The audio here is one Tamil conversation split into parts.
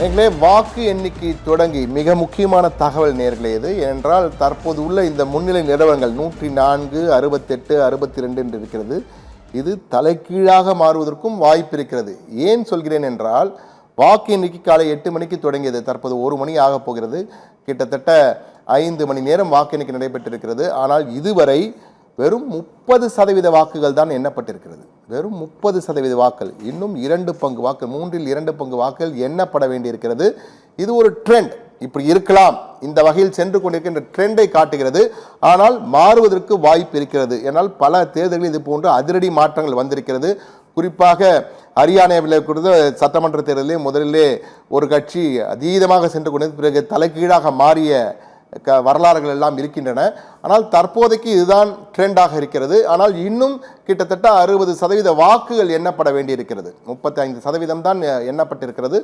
நேர்களே, வாக்கு எண்ணிக்கை தொடங்கி மிக முக்கியமான தகவல் நேர்களே இது. ஏனென்றால் தற்போது உள்ள இந்த முன்னிலை நிலவரங்கள் 104, 68, 62 என்று இருக்கிறது. இது தலைகீழாக மாறுவதற்கும் வாய்ப்பு இருக்கிறது. ஏன் சொல்கிறேன் என்றால், வாக்கு எண்ணிக்கை காலை 8 மணிக்கு தொடங்கியது. தற்போது 1 மணி ஆக போகிறது. கிட்டத்தட்ட 5 மணி நேரம் வாக்கு எண்ணிக்கை நடைபெற்றிருக்கிறது. ஆனால் இதுவரை வெறும் 30% வாக்குகள் தான் எண்ணப்பட்டிருக்கிறது. வெறும் 30% வாக்குகள். இன்னும் 2 பங்கு வாக்குகள், 2 பங்கு வாக்குகள் எண்ணப்பட வேண்டியிருக்கிறது. இது ஒரு ட்ரெண்ட். இப்படி இருக்கலாம், இந்த வகையில் சென்று கொண்டிருக்கின்ற ட்ரெண்டை காட்டுகிறது. ஆனால் மாறுவதற்கு வாய்ப்பு இருக்கிறது. ஏனால் பல தேர்தல்கள் இது போன்று அதிரடி மாற்றங்கள் வந்திருக்கிறது. குறிப்பாக ஹரியானாவில் கொடுத்த சட்டமன்ற தேர்தலிலே முதலிலே ஒரு கட்சி அதீதமாக சென்று கொண்டது, பிறகு தலைகீழாக மாறிய வரலாறுகள் எல்லாம் இருக்கின்றன. ஆனால் தற்போதைக்கு இதுதான் ட்ரெண்டாக இருக்கிறது. ஆனால் இன்னும் கிட்டத்தட்ட 60% வாக்குகள் எண்ணப்பட வேண்டியிருக்கிறது. 35% தான் எண்ணப்பட்டிருக்கிறது.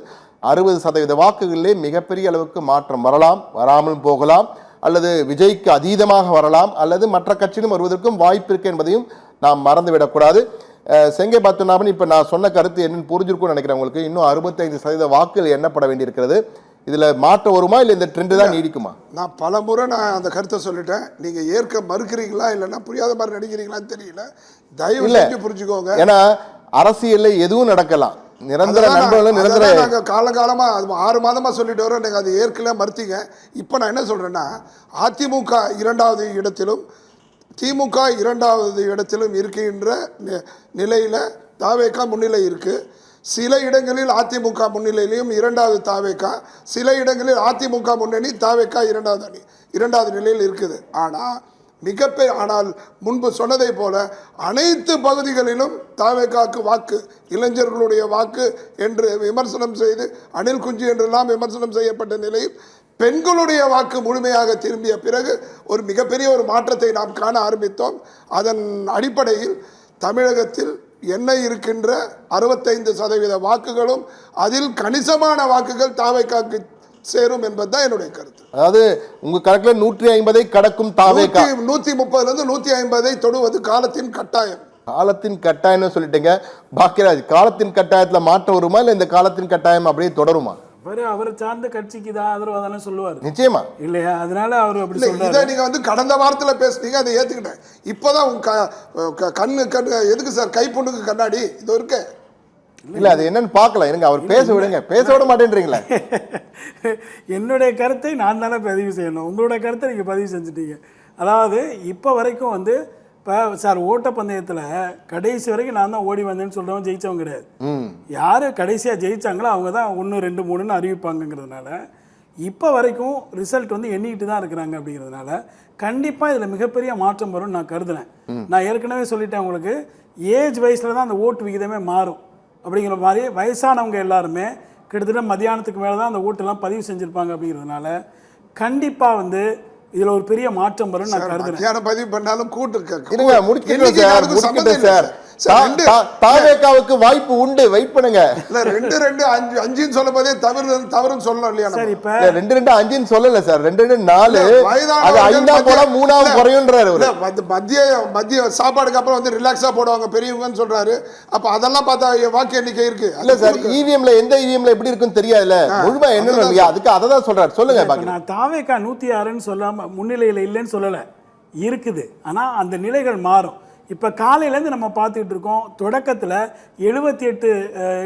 60% வாக்குகளிலே மிகப்பெரிய அளவுக்கு மாற்றம் வரலாம், வராமல் போகலாம், அல்லது விஜய்க்கு அதீதமாக வரலாம், அல்லது மற்ற கட்சியிலும் வருவதற்கும் வாய்ப்பு இருக்கு என்பதையும் நாம் மறந்துவிடக்கூடாது. செங்கை பத்மநாபன், இப்போ நான் சொன்ன கருத்து என்னன்னு புரிஞ்சிருக்கும்னு நினைக்கிறேன் உங்களுக்கு. இன்னும் 65% வாக்குகள் எண்ணப்பட வேண்டியிருக்கிறது. இதில் மாற்றம் வருமா, இல்லை இந்த ட்ரெண்டு தான் நீடிக்குமா? நான் பல முறை அந்த கருத்தை சொல்லிட்டேன். நீங்கள் ஏற்க மறுக்கிறீங்களா இல்லைன்னா புரியாத மாதிரி நடிக்கிறீங்களான்னு தெரியல. தயவு செஞ்சு புரிஞ்சுக்கோங்க. ஏன்னா அரசியலில் எதுவும் நடக்கலாம். நிரந்தர நண்பர்கள் நிரந்தர நாங்கள் காலகாலமாக அது 6 மாதமாக சொல்லிட்டு வரோம். நீங்கள் அது ஏற்கல மறுத்தீங்க. இப்போ நான் என்ன சொல்கிறேன்னா, அதிமுக 2வது இடத்திலும் திமுக 2வது இடத்திலும் இருக்கின்ற நிலையில் தாவேகா முன்னிலை இருக்குது. சில இடங்களில் அதிமுக முன்னிலையிலையும் 2வது தாவேகா, சில இடங்களில் அதிமுக முன்னணி தாவேகா 2வது நிலையில் இருக்குது. ஆனால் முன்பு சொன்னதை போல அனைத்து பகுதிகளிலும் தாவேகாவுக்கு வாக்கு, இளைஞர்களுடைய வாக்கு என்று விமர்சனம் செய்து அணில் குஞ்சு என்றெல்லாம் விமர்சனம் செய்யப்பட்ட நிலையில் பெண்களுடைய வாக்கு முழுமையாக திரும்பிய பிறகு ஒரு மிகப்பெரிய ஒரு மாற்றத்தை நாம் காண ஆரம்பித்தோம். அதன் அடிப்படையில் தமிழகத்தில் என்ன இருக்கின்ற 65% வாக்குகளும் அதில் கணிசமான வாக்குகள் தாவேகாவுக்கு சேரும் என்பதுதான் என்னுடைய கருத்து. அதாவது உங்க கணக்குல 150 கடக்கும் தாவேகா 130 150 தொடுவது காலத்தின் கட்டாயம். காலத்தின் கட்டாயம்னு சொல்லிட்டீங்க. பாக்கியராஜ், காலத்தின் கட்டாயத்துல மாற்றம் வருமா, இல்ல இந்த காலத்தின் கட்டாயம் அப்படியே தொடருமா? அவர் சார்ந்த கட்சிக்கு தான் ஆதரவு தானே சொல்லுவார். நிச்சயமா இல்லையா? அதனால அவர் அப்படி சொல்றாரு. இதை நீங்க கடந்த வாரத்தில் பேசுனீங்க, அதை ஏத்துக்கிட்டேன். இப்போதான் உங்க கண்ணு எதுக்கு சார் கைப்புண்ணுக்கு கண்ணாடி இது இருக்கு? இல்ல, அது என்னன்னு பார்க்கலாம். இருங்க, அவர் பேச விடுங்க. பேச விட மாட்டேன்றீங்களா? என்னுடைய கருத்தை நான் தானே பதிவு செய்யணும். உங்களுடைய கருத்தை நீங்க பதிவு செஞ்சுட்டீங்க. அதாவது இப்போ வரைக்கும் இப்போ சார் ஓட்டப்பந்தயத்தில் கடைசி வரைக்கும் நான் தான் ஓடி வந்தேன்னு சொல்கிறவங்க ஜெயித்தவங்க கிடையாது. யார் கடைசியாக ஜெயித்தாங்களோ அவங்க தான் 1, 2, 3ன்னு அறிவிப்பாங்கங்கிறதுனால இப்போ வரைக்கும் ரிசல்ட் எண்ணிக்கிட்டு தான் இருக்கிறாங்க. அப்படிங்கிறதுனால கண்டிப்பாக இதில் மிகப்பெரிய மாற்றம் வரும்னு நான் கருதுனேன். நான் ஏற்கனவே சொல்லிட்டேன் உங்களுக்கு, ஏஜ் வயசில் தான் அந்த ஓட்டு விகிதமே மாறும். அப்படிங்கிற மாதிரி வயசானவங்க எல்லாருமே கிட்டத்தட்ட மத்தியானத்துக்கு மேலே தான் அந்த ஓட்டெல்லாம் பதிவு செஞ்சுருப்பாங்க. அப்படிங்கிறதுனால கண்டிப்பாக இதுல ஒரு பெரிய மாற்றம் வரும் நான் கருதுறேன். பதிவு பண்ணாலும் கூட்டு தாவேகாவுக்கு வாய்ப்பு உண்டு. வெயிட் பண்ணுங்க. 2, 2, 5, 5 சொல்லும் போதே தவறுன்னு சொல்லணும் இல்லையா? சார் இப்ப 2, 2, 5 சொல்லல சார். 2, 2, 4 அது 5ஆ போல 3ஆவது குறையும்ன்றாரு. மதிய சாப்பாடுக்கு அப்புறம் ரிலாக்ஸா போடுவாங்க பெரியவங்கன்னு சொல்றாரு. அப்ப அதெல்லாம் பார்த்தா வாக்கு எண்ணிக்கை இருக்கு இல்ல சார். இவிஎம்ல எந்த இவிஎம்ல எப்படி இருக்குன்னு தெரியாதுல. முழுமை என்னன்னு இல்லையா? அதுக்கு அதை தான் சொல்றாரு. சொல்லுங்க. நான் தாவேகா 106ன்னு சொல்லாம முன்னிலையில் இல்லைன்னு சொல்லலை, இருக்குது. ஆனால் அந்த நிலைகள் மாறும். இப்போ காலையிலேருந்து நம்ம பார்த்துக்கிட்டு இருக்கோம். தொடக்கத்தில் 78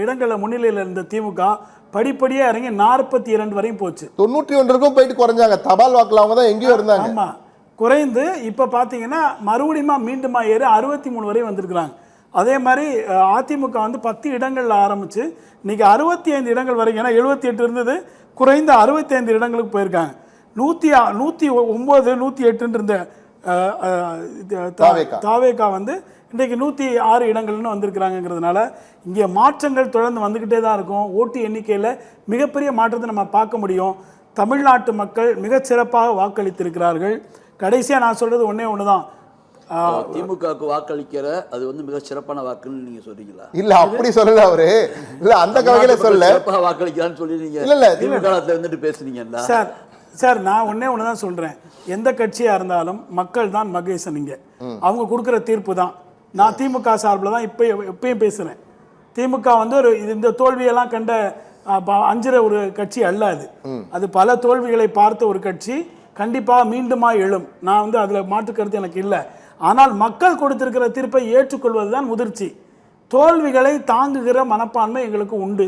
இடங்களில் முன்னிலையில் இருந்த திமுக படிப்படியாக இறங்கி 42 வரையும் போச்சு. 91க்கும் போயிட்டு குறைஞ்சாங்க. தபால் வாக்கில் அவங்க தான் எங்கேயும் இருந்தாங்க. ஆமாம், குறைந்து இப்போ பார்த்தீங்கன்னா மறுபடியும் மீண்டுமா ஏறி 63 வரையும் வந்திருக்கிறாங்க. அதே மாதிரி அதிமுக 10 இடங்களில் ஆரம்பித்து இன்றைக்கி 65 இடங்கள் வரைக்கும், ஏன்னா 78 இருந்தது, குறைந்து 65 இடங்களுக்கு போயிருக்காங்க. 109, 108 இருந்த தாவேகா இன்றைக்கு 106 இடங்கள்னு வந்திருக்கிறாங்கிறதுனால இங்கே மாற்றங்கள் தொடர்ந்து வந்துக்கிட்டே தான் இருக்கும். ஓட்டு எண்ணிக்கையில் மிகப்பெரிய மாற்றத்தை நம்ம பார்க்க முடியும். தமிழ்நாட்டு மக்கள் மிகச்சிறப்பாக வாக்களித்திருக்கிறார்கள். கடைசியாக நான் சொல்கிறது ஒன்று தான், திமுகவுக்கு வாக்களிக்கிற அது மிக சிறப்பான வாக்குன்னு நீங்க சொல்றீங்களா? இல்ல, அப்படி சொல்லல அவரு. இல்ல, அந்த வகையில சொல்லல. சிறப்பாக வாக்களிக்கிறான்னு சொல்லி நீங்க திமுக பேசுறீங்களா? சார் நான் ஒன்று தான் சொல்கிறேன். எந்த கட்சியாக இருந்தாலும் மக்கள் தான் மகேசன். இங்கே அவங்க கொடுக்குற தீர்ப்பு தான். நான் திமுக சார்பில் தான் எப்பயும் பேசுகிறேன். திமுக ஒரு இந்த தோல்வியெல்லாம் கண்ட அஞ்சுற ஒரு கட்சி அல்ல அது. அது பல தோல்விகளை பார்த்த ஒரு கட்சி. கண்டிப்பாக மீண்டுமா எழும். நான் வந்து அதில் மாற்று கருத்து எனக்கு இல்லை. ஆனால் மக்கள் கொடுத்திருக்கிற தீர்ப்பை ஏற்றுக்கொள்வது தான் முதிர்ச்சி. தோல்விகளை தாங்குகிற மனப்பான்மை எங்களுக்கு உண்டு.